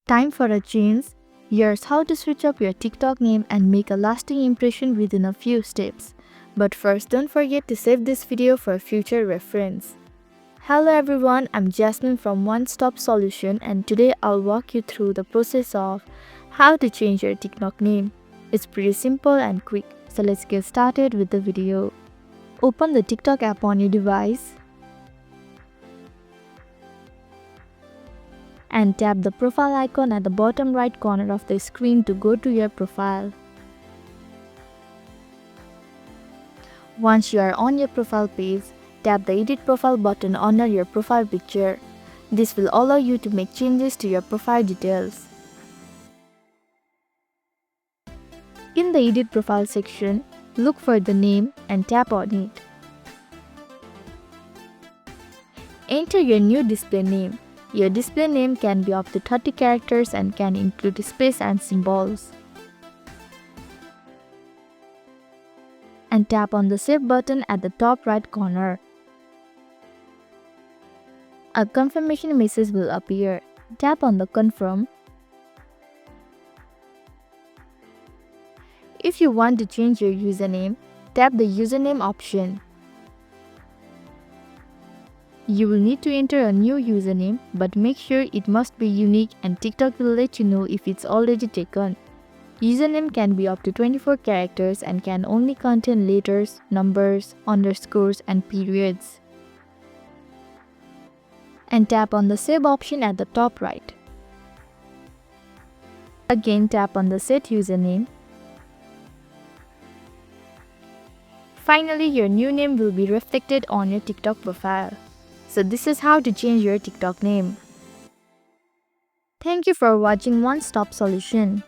Time for a change. Here's how to switch up your TikTok name and make a lasting impression within a few steps. But first, don't forget to save this video for future reference. Hello everyone, I'm Jasmine from One Stop Solution, and today I'll walk you through the process of how to change your TikTok name. It's pretty simple and quick, so let's get started with the video. Open the TikTok app on your device and tap the profile icon at the bottom right corner of the screen to go to your profile. Once you are on your profile page, tap the Edit Profile button under your profile picture. This will allow you to make changes to your profile details. In the Edit Profile section, look for the name and tap on it. Enter your new display name. Your display name can be up to 30 characters and can include space and symbols. And tap on the Save button at the top right corner. A confirmation message will appear. Tap on the Confirm. If you want to change your username, tap the Username option. You will need to enter a new username, but make sure it must be unique and TikTok will let you know if it's already taken. Username can be up to 24 characters and can only contain letters, numbers, underscores, and periods. And tap on the Save option at the top right. Again, tap on the Set username. Finally, your new name will be reflected on your TikTok profile. So this is how to change your TikTok name. Thank you for watching One Stop Solution.